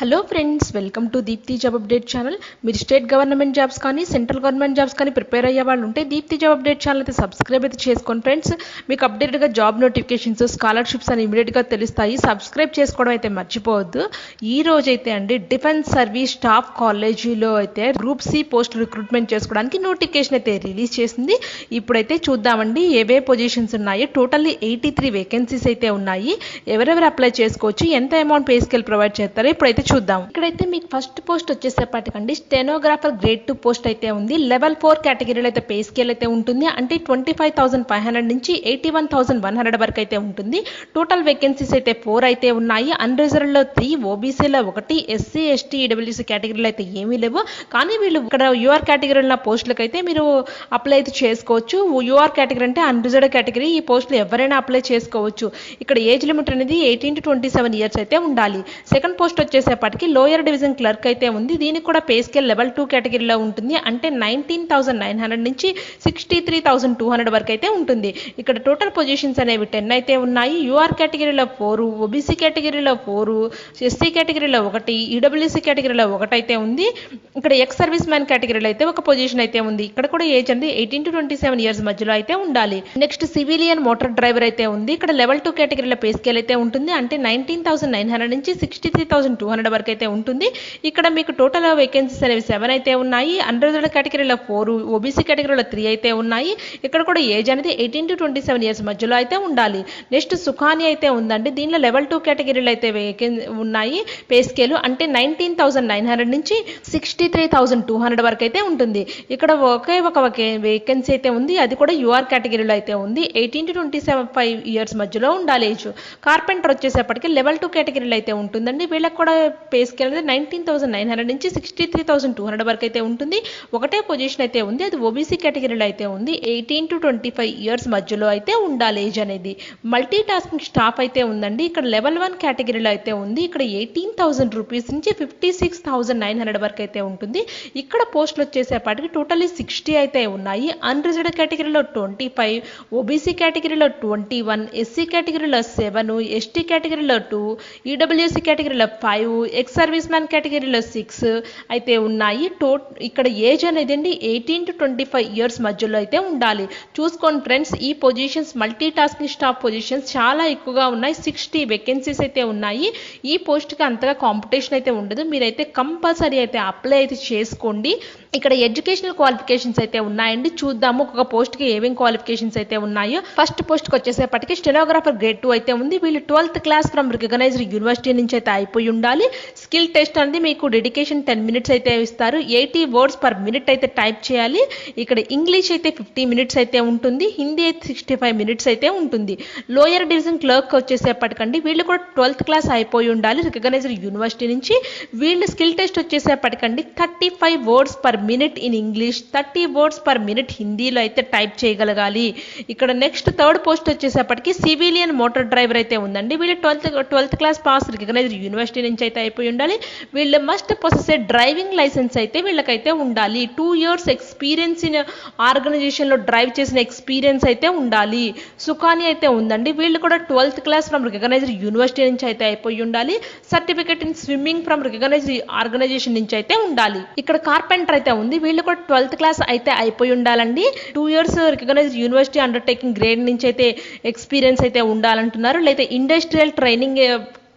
Hello friends, welcome to Deepti job update channel. మీరు state government jobs కానీ central government jobs కానీ prepare అయ్యే వాళ్ళు ఉంటే దీప్తి జాబ్ అప్డేట్ ఛానల్ అయితే సబ్స్క్రైబ్ అయితే చేసుకోండి ఫ్రెండ్స్. మీకు అప్డేటెడ్గా జాబ్ నోటిఫికేషన్స్, స్కాలర్షిప్స్ అని ఇమీడియట్గా తెలుస్తాయి. సబ్స్క్రైబ్ చేసుకోవడం అయితే మర్చిపోవద్దు. ఈ రోజు అయితే అండి డిఫెన్స్ సర్వీస్ స్టాఫ్ కాలేజీలో అయితే గ్రూప్ సి పోస్ట్ రిక్రూట్మెంట్ చేసుకోవడానికి నోటిఫికేషన్ అయితే రిలీజ్ చేసింది. ఇప్పుడైతే చూద్దామండి ఏవే పొజిషన్స్ ఉన్నాయి. టోటల్లీ 83 వేకెన్సీస్ అయితే ఉన్నాయి. ఎవరెవరు అప్లై చేసుకోవచ్చు, ఎంత అమౌంట్ పే స్కేల్ ప్రొవైడ్ చేస్తారో ఇప్పుడైతే చూద్దాం. ఇక్కడైతే మీకు ఫస్ట్ పోస్ట్ వచ్చేసేపటికండి స్టెనోగ్రాఫర్ గ్రేడ్ 2 పోస్ట్ అయితే ఉంది. లెవెల్ 4 కేటగిరీలో అయితే పే స్కేల్ అయితే ఉంటుంది. అంటే 25,500 నుంచి 81,100 వరకు అయితే ఉంటుంది. టోటల్ వేకెన్సీస్ అయితే 4 అయితే ఉన్నాయి. అన్రిజర్వ్డ్ లో 3, ఓబీసీలో 1, ఎస్సీ ఎస్టీ ఈడబ్ల్యూసీ కేటగిరీలో అయితే ఏమీ లేవు. కానీ వీళ్ళు ఇక్కడ యూఆర్ కేటగిరీలో ఉన్న పోస్టులకు అయితే మీరు అప్లై అయితే చేసుకోవచ్చు. యూఆర్ కేటగిరీ అంటే అన్రిజర్వ్డ్ కేటగిరీ. ఈ పోస్టులు ఎవరైనా అప్లై చేసుకోవచ్చు. ఇక్కడ ఏజ్ లిమిట్ అనేది 18 to 27 ఇయర్స్ అయితే ఉండాలి. సెకండ్ పోస్ట్ వచ్చేసేపటికి లోయర్ డివిజన్ క్లర్క్ అయితే ఉంది. దీనికి కూడా పే స్కేల్ లెవెల్ 2 కేటగిరీలో ఉంటుంది. అంటే 19,900 నుంచి 63,200 వరకు అయితే ఉంటుంది. ఇక్కడ టోటల్ పొజిషన్స్ అనేవి 10 అయితే ఉన్నాయి. యూఆర్ కేటగిరీలో 4, ఓబీసీ కేటగిరీలో 4, ఎస్సీ కేటగిరీలో 1, ఈడబ్ల్యూసీ కేటగిరీలో 1 అయితే ఉంది. ఇక్కడ ఎక్స్ సర్వీస్ మ్యాన్ కేటగిరీలో అయితే ఒక పొజిషన్ అయితే ఉంది. ఇక్కడ కూడా ఏజ్ అనేది 18 to 27 ఇయర్స్ మధ్యలో అయితే ఉండాలి. నెక్స్ట్ సివిలియన్ మోటార్ డ్రైవర్ అయితే ఉంది. ఇక్కడ లెవెల్ 2 కేటగిరీలో పే స్కేల్ అయితే ఉంటుంది. అంటే 19,900 నుంచి 63,200 వరకు అయితే ఉంటుంది. ఇక్కడ మీకు టోటల్ వేకెన్సీస్ అనేవి 7 అయితే ఉన్నాయి. అన్రిజర్వ్డ్ కేటగిరీలో 4, ఓబీసీ కేటగిరీలో 3 అయితే ఉన్నాయి. ఇక్కడ కూడా ఏజ్ అనేది 18 to 27 ఇయర్స్ మధ్యలో అయితే ఉండాలి. నెక్స్ట్ సుఖాని అయితే ఉందండి. దీనిలో లెవెల్ 2 కేటగిరీలో అయితే ఉన్నాయి పే స్కేల్. అంటే 19,900 నుంచి 63,200 వరకు అయితే ఉంటుంది. ఇక్కడ ఒకే ఒక వేకెన్సీ అయితే ఉంది. అది కూడా యూఆర్ కేటగిరీలో అయితే ఉంది. 18 to 25 ఇయర్స్ మధ్యలో ఉండాలి ఏజ్. కార్పెంటర్ వచ్చేసేపటికి లెవెల్ 2 కేటగిరీలో అయితే ఉంటుందండి. వీళ్ళకి కూడా పే స్కేల్ అనేది 19,900 నుంచి 63,200 వరకు అయితే ఉంటుంది. ఒకటే పొజిషన్ అయితే ఉంది. అది ఓబీసీ కేటగిరీలో అయితే ఉంది. 18 to 25 ఇయర్స్ మధ్యలో అయితే ఉండాలి ఏజ్ అనేది. మల్టీ టాస్కింగ్ స్టాఫ్ అయితే ఉందండి. ఇక్కడ లెవెల్ 1 కేటగిరీలో అయితే ఉంది. ఇక్కడ 18,000 రూపీస్ నుంచి 56,900 వరకు అయితే ఉంటుంది. ఇక్కడ పోస్టులు వచ్చేసేపటికి టోటల్లీ 60 అయితే ఉన్నాయి. అన్రిజర్వ్డ్ కేటగిరీలో 25, ఓబీసీ కేటగిరీలో 21, ఎస్సీ కేటగిరీలో 7, ఎస్టీ కేటగిరీలో 2, ఈడబ్ల్యూసీ కేటగిరీలో 5, ఎక్స్ సర్వీస్ మ్యాన్ కేటగిరీలో 6 అయితే ఉన్నాయి. ఇక్కడ ఏజ్ అనేది అండి 18 to 25 ఇయర్స్ మధ్యలో అయితే ఉండాలి. చూసుకోండి ఫ్రెండ్స్, ఈ positions multi tasking staff positions చాలా ఎక్కువగా ఉన్నాయి. 60 వేకెన్సీస్ అయితే ఉన్నాయి. ఈ పోస్ట్కి అంతగా కాంపిటీషన్ అయితే ఉండదు. మీరైతే కంపల్సరీ అయితే అప్లై అయితే చేసుకోండి. ఇక్కడ ఎడ్యుకేషనల్ క్వాలిఫికేషన్స్ అయితే ఉన్నాయండి. చూద్దాము ఒక్కొక్క పోస్ట్కి ఏమేమి క్వాలిఫికేషన్స్ అయితే ఉన్నాయో. ఫస్ట్ పోస్ట్కి వచ్చేసేపటికి స్టెనోగ్రాఫర్ గ్రేడ్ 2 అయితే ఉంది. వీళ్ళు 12th class from recognised university నుంచి అయితే అయిపోయి ఉండాలి. స్కిల్ టెస్ట్ అనేది మీకు డెడికేషన్ 10 మినిట్స్ అయితే ఇస్తారు. 80 వర్డ్స్ పర్ మినిట్ అయితే టైప్ చేయాలి. ఇక్కడ ఇంగ్లీష్ అయితే 50 మినిట్స్ అయితే ఉంటుంది. హిందీ అయితే 65 మినిట్స్ అయితే ఉంటుంది. లోయర్ డివిజన్ క్లర్క్ వచ్చేసేపటికండి వీళ్ళు కూడా 12th క్లాస్ అయిపోయి ఉండాలి రికగ్నైజ్డ్ యూనివర్సిటీ నుంచి. వీళ్ళు స్కిల్ టెస్ట్ వచ్చేసేపటికండి 35 words per minute in English, 30 words per minute హిందీలో అయితే టైప్ చేయగలగాలి. ఇక్కడ నెక్స్ట్ థర్డ్ పోస్ట్ వచ్చేసేపటికి సివిలియన్ మోటార్ డ్రైవర్ అయితే ఉందండి. వీళ్ళు 12th class pass recognised university నుంచి అయితే అయిపోయి ఉండాలి. వీళ్ళు మస్ట్ పొసెస్ డ్రైవింగ్ లైసెన్స్ అయితే వీళ్ళకైతే ఉండాలి. 2 years ఎక్స్పీరియన్స్ ఇన్ ఆర్గనైజేషన్లో డ్రైవ్ చేసిన ఎక్స్పీరియన్స్ అయితే ఉండాలి. సుఖాని అయితే ఉందండి. వీళ్ళు కూడా 12th class from recognised university నుంచి అయితే అయిపోయి ఉండాలి. Certificate in swimming from recognised organisation నుంచి అయితే ఉండాలి. ఇక్కడ కార్పెంటర్ అయితే ఉంది. వీళ్ళు కూడా 12th క్లాస్ అయితే అయిపోయి ఉండాలండి. 2 years recognised university undertaking grade నుంచి అయితే ఎక్స్పీరియన్స్ అయితే ఉండాలంటున్నారు. లేదా ఇండస్ట్రియల్ ట్రైనింగ్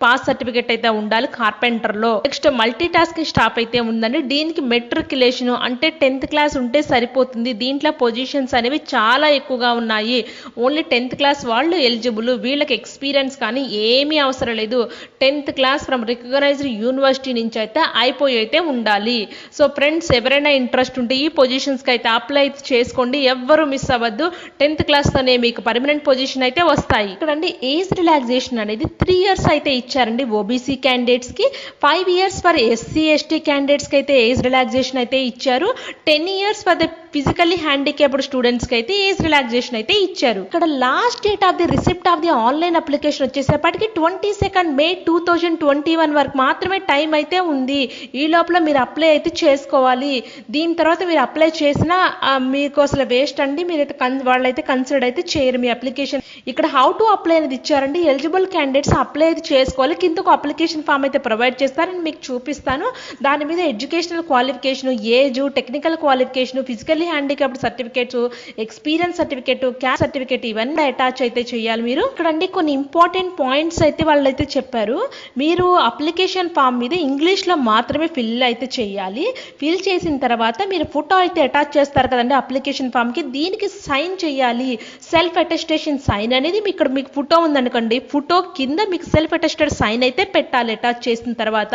పాస్ సర్టిఫికేట్ అయితే ఉండాలి కార్పెంటర్ లో. నెక్స్ట్ మల్టీ టాస్కింగ్ స్టాఫ్ అయితే ఉందండి. దీనికి మెట్రికులేషన్ అంటే 10th క్లాస్ ఉంటే సరిపోతుంది. దీంట్లో పొజిషన్స్ అనేవి చాలా ఎక్కువగా ఉన్నాయి. ఓన్లీ 10th క్లాస్ వాళ్ళు ఎలిజిబుల్. వీళ్ళకి ఎక్స్పీరియన్స్ కానీ ఏమీ అవసరం లేదు. 10th class from recognised university నుంచి అయితే అయిపోయి అయితే ఉండాలి. సో ఫ్రెండ్స్, ఎవరైనా ఇంట్రెస్ట్ ఉంటే ఈ పొజిషన్స్కి అయితే అప్లై చేసుకోండి. ఎవ్వరు మిస్ అవ్వద్దు. 10th క్లాస్తోనే మీకు పర్మనెంట్ పొజిషన్ అయితే వస్తాయి. ఇక్కడండి ఏజ్ రిలాక్సేషన్ అనేది 3 years అయితే ఇచ్చారండి ఓబీసీ క్యాండిడేట్స్ కి. 5 years for SC ST candidates కి అయితే ఏజ్ రిలాక్సేషన్ అయితే ఇచ్చారు. 10 years for the physically handicapped స్టూడెంట్స్కి అయితే ఏజ్ రిలాక్సేషన్ అయితే ఇచ్చారు. ఇక్కడ last date of the receipt of the online application వచ్చేసేపటికి 22 May 2021 వరకు మాత్రమే టైం అయితే ఉంది. ఈ లోపల మీరు అప్లై అయితే చేసుకోవాలి. దీని తర్వాత మీరు అప్లై చేసినా మీకు అసలు వేస్ట్ అండి. మీరైతే వాళ్ళైతే కన్సిడర్ అయితే చేయరు మీ అప్లికేషన్. ఇక్కడ హౌ టు అప్లై అనేది ఇచ్చారండి. ఎలిజిబుల్ క్యాండిడేట్స్ అప్లై అయితే చేసుకోవాలి. కింద ఒక అప్లికేషన్ ఫామ్ అయితే ప్రొవైడ్ చేస్తారని మీకు చూపిస్తాను. దాని మీద educational qualification, age, technical qualification, physically handicapped certificates, experience certificate, caste certificate ఇవన్నీ అటాచ్ అయితే చేయాలి మీరు. ఇక్కడ అండి కొన్ని ఇంపార్టెంట్ పాయింట్స్ అయితే వాళ్ళు అయితే చెప్పారు. మీరు అప్లికేషన్ ఫామ్ మీద ఇంగ్లీష్లో మాత్రమే ఫిల్ అయితే చేయాలి. ఫిల్ చేసిన తర్వాత మీరు ఫోటో అయితే అటాచ్ చేస్తారు కదండి అప్లికేషన్ ఫామ్కి, దీనికి సైన్ చేయాలి. సెల్ఫ్ అటెస్టేషన్ సైన్ అనేది ఇక్కడ మీకు ఫోటో ఉందనుకోండి, ఫోటో కింద మీకు సెల్ఫ్ అటెస్టెడ్ సైన్ అయితే పెట్టాలి. అటాచ్ చేసిన తర్వాత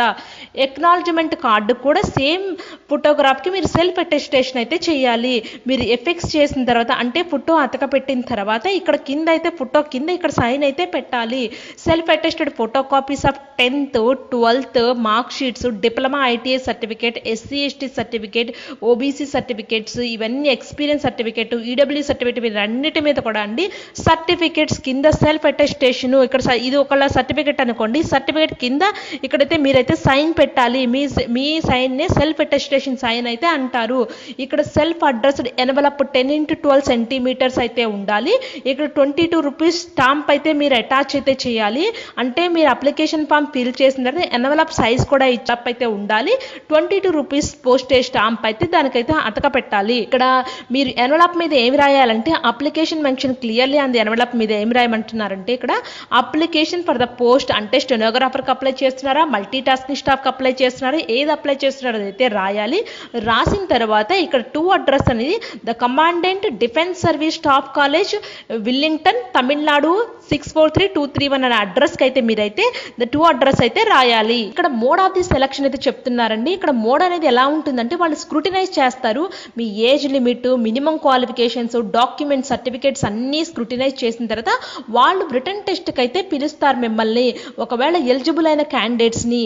ఎక్నాలజ్మెంట్ కార్డు కూడా సేమ్ ఫోటోగ్రాఫ్కి మీరు సెల్ఫ్ అటెస్టేషన్ అయితే చేయాలి. మీరు ఎఫెక్ట్స్ చేసిన తర్వాత అంటే ఫోటో అతక పెట్టిన తర్వాత ఇక్కడ కింద అయితే ఫోటో కింద ఇక్కడ సైన్ అయితే పెట్టాలి. Self attested photo copies of 10th, 12th mark sheets, diploma, ITI certificate, SC ST certificate, OBC certificates, ఇవన్నీ ఎక్స్పీరియన్స్ సర్టిఫికేట్, ఈడబ్ల్యూ సర్టిఫికేట్, వీరన్నిటి మీద కూడా అండి సర్టిఫికేట్స్ కింద సెల్ఫ్ అటెస్టేషన్. ఇక్కడ ఇది ఒకళ్ళ సర్టిఫికేట్ అనుకోండి, సర్టిఫికేట్ కింద ఇక్కడైతే మీరైతే సైన్ పెట్టాలి. మీ సైన్నే సెల్ఫ్ అటెస్టేషన్ సైన్ అయితే అంటారు. ఇక్కడ self addressed envelope 10x12 cm అయితే ఉండాలి. ఇక్కడ 22 రూపీస్ స్టాంప్ అయితే మీరు అటాచ్ అయితే చేయాలి. అంటే మీరు అప్లికేషన్ ఫామ్ ఫిల్ చేసిన తర్వాత ఎన్వలప్ సైజ్ కూడా ఇచ్చాప్ అయితే ఉండాలి. 22 రూపీస్ పోస్టేజ్ స్టాంప్ అయితే దానికైతే అతక పెట్టాలి. ఇక్కడ మీరు ఎన్వలప్ మీద ఏమి రాయాలంటే application mention clearly on the envelope మీద ఏమి రాయమంటున్నారంటే ఇక్కడ అప్లికేషన్ ఫర్ ద పోస్ట్ అంటే స్టెనోగ్రాఫర్కి అప్లై చేస్తున్నారా, మల్టీ టాస్కింగ్ స్టాఫ్కి అప్లై చేస్తున్నారా, ఏది అప్లై చేస్తున్నారో అదైతే రాయాలి. రాసిన తర్వాత ఇక్కడ 2 అడ్రస్ అనేది the commandant defence service staff college, Willingdon, Tamil Nadu 643231 అనే అడ్రస్కి అయితే మీరైతే ద 2 అడ్రస్ అయితే రాయాలి. ఇక్కడ మోడ్ ఆఫ్ ది సెలక్షన్ అయితే చెప్తున్నారండి. ఇక్కడ మోడ్ అనేది ఎలా ఉంటుందంటే వాళ్ళు స్క్రూటినైజ్ చేస్తారు. మీ age limit, minimum qualifications, document, certificates అన్నీ స్క్రూటినైజ్ చేసిన తర్వాత వాళ్ళు రిటర్న్ టెస్ట్కి అయితే పిలుస్తారు మిమ్మల్ని. ఒకవేళ ఎలిజిబుల్ అయిన క్యాండిడేట్స్ని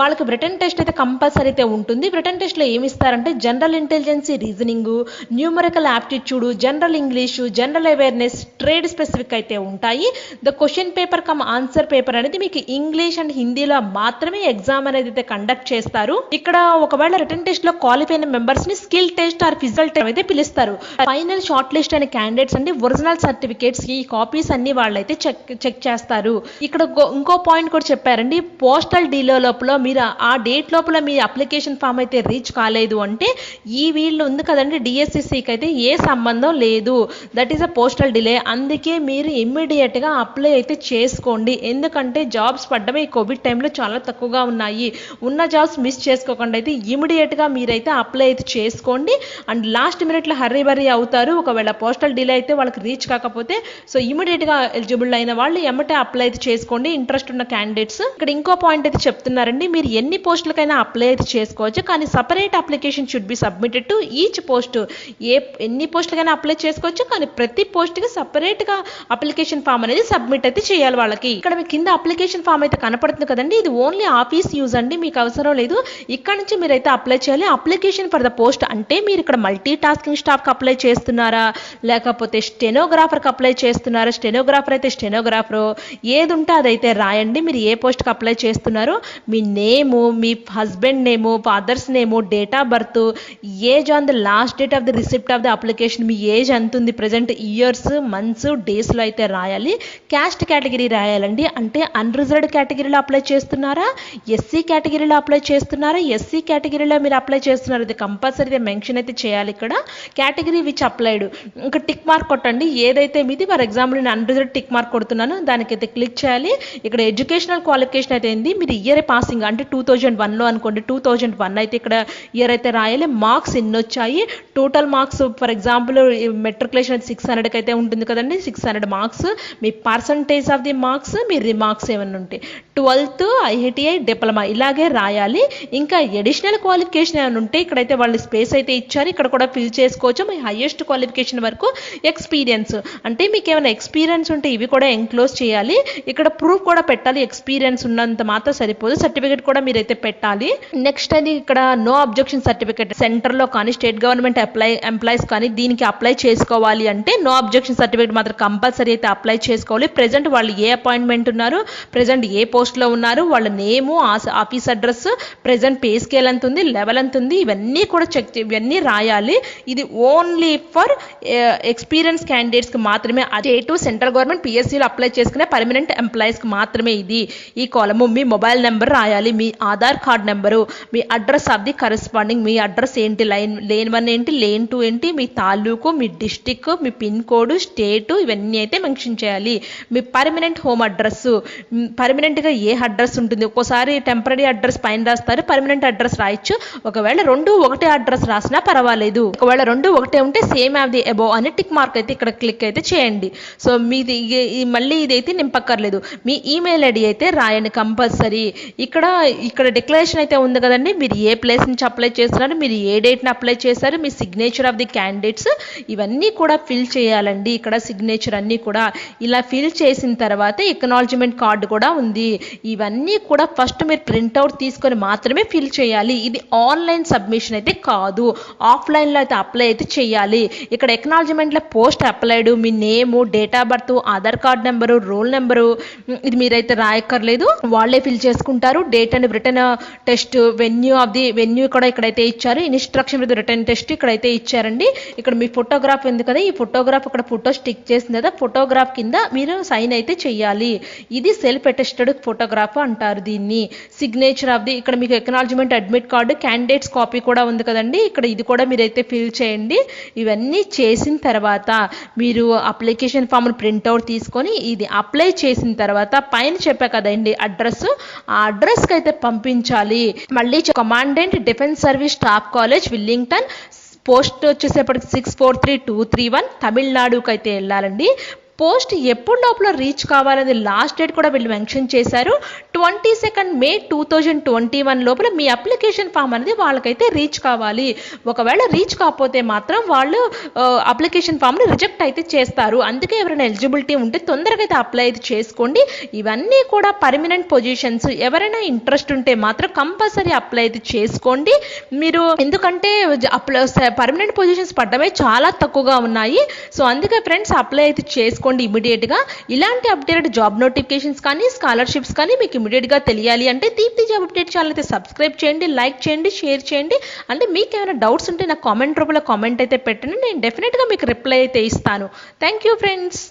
వాళ్ళకి రిటర్న్ టెస్ట్ అయితే కంపల్సరీ అయితే ఉంటుంది. రిటర్న్ టెస్ట్లో ఏమి ఇస్తారంటే general intelligence, reasoning, numerical aptitude, general English, general awareness, trade specific అయితే ఉంటాయి. The question paper cum answer paper అనేది మీకు ఇంగ్లీష్ అండ్ హిందీలో మాత్రమే ఎగ్జామ్ అనేది అయితే కండక్ట్ చేస్తారు. ఇక్కడ ఒకవేళ రిటర్న్ టెస్ట్ లో క్వాలిఫై అయిన మెంబర్స్ ని skill test or physical test అయితే పిలుస్తారు. ఫైనల్ షార్ట్ లిస్ట్ అయిన క్యాండిడేట్స్ అండి ఒరిజినల్ సర్టిఫికేట్స్ ఈ కాపీస్ అన్ని వాళ్ళైతే చెక్ చేస్తారు. ఇక్కడ ఇంకో పాయింట్ కూడా చెప్పారండి. పోస్టల్ డీలో లోపల మీరు ఆ డేట్ లోపల మీ అప్లికేషన్ ఫామ్ అయితే రీచ్ కాలేదు అంటే ఈ వీళ్ళు ఉంది కదండి డిఎస్సిసికి అయితే ఏ సంబంధం లేదు. That is a postal delay. అందుకే మీరు ఇమ్మీడియట్ గా అప్లై అయితే చేసుకోండి. ఎందుకంటే జాబ్స్ పడ్డమే ఈ కోవిడ్ టైంలో చాలా తక్కువగా ఉన్నాయి. ఉన్న జాబ్స్ మిస్ చేసుకోకుండా అయితే ఇమీడియట్ గా మీరైతే అప్లై అయితే చేసుకోండి. అండ్ లాస్ట్ మినిట్లో హర్రీ బర్రీ అవుతారు. ఒకవేళ పోస్టల్ డిలే అయితే వాళ్ళకి రీచ్ కాకపోతే సో ఇమీడియట్ గా ఎలిజిబుల్ అయిన వాళ్ళు ఎమ్మటే అప్లై అయితే చేసుకోండి ఇంట్రెస్ట్ ఉన్న క్యాండిడేట్స్. ఇక్కడ ఇంకో పాయింట్ అయితే చెప్తున్నారండి. మీరు ఎన్ని పోస్టులకైనా అప్లై అయితే చేసుకోవచ్చు, కానీ separate application should be submitted to each post. ఎన్ని పోస్టులకైనా అప్లై చేసుకోవచ్చు, కానీ ప్రతి పోస్ట్కి సపరేట్ గా అప్లికేషన్ ఫామ్ అనేది సబ్మిట్ అయితే చేయాలి వాళ్ళకి. ఇక్కడ మీ కింద అప్లికేషన్ ఫామ్ అయితే కనపడుతుంది కదండి, ఇది ఓన్లీ ఆఫీస్ యూజ్ అండి, మీకు అవసరం లేదు. ఇక్కడ నుంచి మీరైతే అప్లై చేయాలి. అప్లికేషన్ ఫర్ ద పోస్ట్ అంటే మీరు ఇక్కడ మల్టీ టాస్కింగ్ స్టాఫ్కి అప్లై చేస్తున్నారా, లేకపోతే స్టెనోగ్రాఫర్కి అప్లై చేస్తున్నారా, స్టెనోగ్రాఫర్ అయితే స్టెనోగ్రాఫర్, ఏది ఉంటే అదైతే రాయండి. మీరు ఏ పోస్ట్కి అప్లై చేస్తున్నారో మీ నేము, మీ husband name, father's name, date of birth, age on the last date of the receipt of the application, మీ ఏజ్ ఎంత ఉంది ప్రజెంట్, ఇయర్స్, మంత్స్, డేస్లో అయితే రాయాలి. క్యాస్ట్ కేటగిరీ రాయాలండి. అంటే అన్రిజర్వ్డ్ కేటగిరీలో అప్లై చేస్తున్నారా, ఎస్సీ కేటగిరీలో అప్లై చేస్తున్నారా, ఎస్సీ కేటగిరీలో మీరు అప్లై చేస్తున్నారు, ఇది కంపల్సరీ మెన్షన్ అయితే చేయాలి. ఇక్కడ కేటగిరీ విచ్ అప్లైడ్ ఇంకా టిక్ మార్క్ కొట్టండి. ఏదైతే మీది ఫర్ ఎగ్జాంపుల్ నేను అన్రిజర్వ్డ్ టిక్ మార్క్ కొడుతున్నాను, దానికైతే క్లిక్ చేయాలి. ఇక్కడ ఎడ్యుకేషనల్ క్వాలిఫికేషన్ అయితే ఏంది, మీరు ఇయర్ పాసింగ్ అంటే 2001లో అనుకోండి, 2001 అయితే ఇక్కడ ఇయర్ అయితే రాయాలి. మార్క్స్ ఎన్ని వచ్చాయి, total marks for example matriculation 600కి అయితే ఉంటుంది కదండి, 600 మార్క్స్ మీ పర్సంటేజ్ ఆఫ్ ది మార్క్స్, మీ రిమార్క్స్ ఏమైనా ఉంటే, 12th IITI డిప్లొమా ఇలాగే రాయాలి. ఇంకా అడిషనల్ క్వాలిఫికేషన్ ఏమైనా ఉంటే ఇక్కడైతే వాళ్ళు స్పేస్ అయితే ఇచ్చారు, ఇక్కడ కూడా ఫిల్ చేసుకోవచ్చు. మీ హైయెస్ట్ క్వాలిఫికేషన్ వరకు ఎక్స్పీరియన్స్ అంటే మీకు ఏమైనా ఎక్స్పీరియన్స్ ఉంటే ఇవి కూడా ఎంక్లోజ్ చేయాలి. ఇక్కడ ప్రూఫ్ కూడా పెట్టాలి, ఎక్స్పీరియన్స్ ఉన్నంత మాత్రం సరిపోదు, సర్టిఫికేట్ కూడా మీరైతే పెట్టాలి. నెక్స్ట్ అది ఇక్కడ నో అబ్జెక్షన్ సర్టిఫికేట్, సెంటర్లో కానీ స్టేట్ గవర్నమెంట్ ఎంప్లాయీస్ కానీ దీనికి అప్లై చేసుకోవాలి అంటే నో అబ్జెక్షన్ సర్టిఫికేట్ మాత్రం కంపల్సరీ అయితే అప్లై చేసుకోవాలి. ప్రెజెంట్ వాళ్ళు ఏ అపాయింట్మెంట్ ఉన్నారు, ప్రెజెంట్ ఏ పోస్ట్లో ఉన్నారు, వాళ్ళ name, office address, present pay scale ఎంత ఉంది, లెవెల్ ఎంత ఉంది, ఇవన్నీ కూడా ఇవన్నీ రాయాలి. ఇది ఓన్లీ ఫర్ ఎక్స్పీరియన్స్ క్యాండిడేట్స్కి మాత్రమే. స్టేట్, సెంట్రల్ గవర్నమెంట్, PSCలో అప్లై చేసుకునే పర్మనెంట్ ఎంప్లాయీస్కి మాత్రమే ఇది. ఈ కాలము మీ మొబైల్ నెంబర్ రాయాలి, మీ ఆధార్ కార్డ్ నెంబరు, మీ అడ్రస్ ఆఫ్ ది కరెస్పాండింగ్, మీ అడ్రస్ ఏంటి, లేన్ 1 ఏంటి, లేన్ 2 ఏంటి, మీ తాలూకు, మీ డిస్టిక్, మీ పిన్ కోడ్, స్టేటు, ఇవన్నీ అయితే మెన్షన్ చేయాలి. మీ పర్మనెంట్ హోమ్ అడ్రస్, పర్మనెంట్గా ఏ అడ్రస్ ఉంటుంది, ఒక్కోసారి టెంపరీ అడ్రస్ పైన రాస్తారు, పర్మనెంట్ అడ్రస్ రాయొచ్చు. ఒకవేళ 2 ఒకటే అడ్రస్ రాసినా పర్వాలేదు. ఒకవేళ 2 ఒకటే ఉంటే సేమ్ ఆఫ్ ది అబోవ్ అని టిక్ మార్క్ అయితే ఇక్కడ క్లిక్ అయితే చేయండి. సో మీది మళ్ళీ ఇదైతే నింపక్కర్లేదు. మీ ఈమెయిల్ ఐడి అయితే రాయండి కంపల్సరీ. ఇక్కడ డిక్లరేషన్ అయితే ఉంది కదండి, మీరు ఏ ప్లేస్ నుంచి అప్లై చేస్తున్నారు, మీరు ఏ డేట్ని అప్లై చేశారు, మీ సిగ్నేచర్ ఆఫ్ ది క్యాండిడేట్స్, ఇవన్నీ కూడా ఫిల్ చేయాలండి. ఇక్కడ సిగ్నేచర్ అన్నీ కూడా ఇలా ఫిల్ చేసిన తర్వాత ఎక్నాలజ్మెంట్ కార్డు కూడా ఉంది. ఇవన్నీ కూడా ఫస్ట్ మీరు ప్రింట్అవుట్ తీసుకొని మాత్రమే ఫిల్ చేయాలి. ఇది ఆన్లైన్ సబ్మిషన్ అయితే కాదు, ఆఫ్లైన్లో అయితే అప్లై అయితే చేయాలి. ఇక్కడ ఎక్నాలజ్మెంట్లో పోస్ట్ అప్లైడ్, మీ name, date of birth, Aadhaar card number, roll number, ఇది మీరైతే రాయక్కర్లేదు, వాళ్ళే ఫిల్ చేసుకుంటారు. Date and written test, venue కూడా ఇక్కడైతే ఇచ్చారు. ఇన్స్ట్రక్షన్ విత్ రిటర్న్ టెస్ట్ ఇక్కడైతే ఇచ్చారండి. ఇక్కడ మీ ఫోటోగ్రాఫ్ ఉంది కదా, ఈ ఫోటోగ్రాఫ్ ఇక్కడ ఫోటో స్టిక్ చేసింది కదా, ఫోటోగ్రాఫ్ కింద మీరు సైన్ అయితే చేయాలి. ఇది సెల్ఫ్ అటెస్టెడ్ ఫోటోగ్రాఫ్ అంటారు దీన్ని. సిగ్నేచర్ ఆఫ్ ది, ఇక్కడ మీకు acknowledgement admit card, candidates copy కూడా ఉంది కదండి, ఇక్కడ ఇది కూడా మీరైతే ఫిల్ చేయండి. ఇవన్నీ చేసిన తర్వాత మీరు అప్లికేషన్ ఫామ్ను ప్రింట్అవుట్ తీసుకొని ఇది అప్లై చేసిన తర్వాత పైన చెప్పా కదండి అడ్రస్, ఆ అడ్రస్కి అయితే పంపించాలి. మళ్ళీ commandant defence service staff college, Wellington, post వచ్చేసేపటికి 643231 తమిళనాడుకి అయితే వెళ్ళాలండి. పోస్ట్ ఎప్పుడు లోపల రీచ్ కావాలని లాస్ట్ డేట్ కూడా వీళ్ళు మెన్షన్ చేశారు. 22 May 2021 లోపల మీ అప్లికేషన్ ఫామ్ అనేది వాళ్ళకైతే రీచ్ కావాలి. ఒకవేళ రీచ్ కాకపోతే మాత్రం వాళ్ళు అప్లికేషన్ ఫామ్ని రిజెక్ట్ అయితే చేస్తారు. అందుకే ఎవరైనా ఎలిజిబిలిటీ ఉంటే తొందరగా అయితే అప్లై అయితే చేసుకోండి. ఇవన్నీ కూడా పర్మనెంట్ పొజిషన్స్, ఎవరైనా ఇంట్రెస్ట్ ఉంటే మాత్రం కంపల్సరీ అప్లై అయితే చేసుకోండి మీరు. ఎందుకంటే పర్మనెంట్ పొజిషన్స్ పడ్డమే చాలా తక్కువగా ఉన్నాయి. సో అందుకే ఫ్రెండ్స్ అప్లై అయితే చేసుకోండి ఇమీడియట్గా. ఇలాంటి అప్డేటెడ్ జాబ్ నోటిఫికేషన్స్ కానీ స్కాలర్షిప్స్ కానీ మీకు ఇమీడియట్గా తెలియాలి అంటే దీప్తి జాబ్ అప్డేట్ ఛానల్ అయితే సబ్స్క్రైబ్ చేయండి, లైక్ చేయండి, షేర్ చేయండి. అంటే మీకు ఏమైనా డౌట్స్ ఉంటే నాకు కామెంట్ రూపంలో కామెంట్ అయితే పెట్టండి, నేను డెఫినెట్గా మీకు రిప్లై అయితే ఇస్తాను. Thank you friends.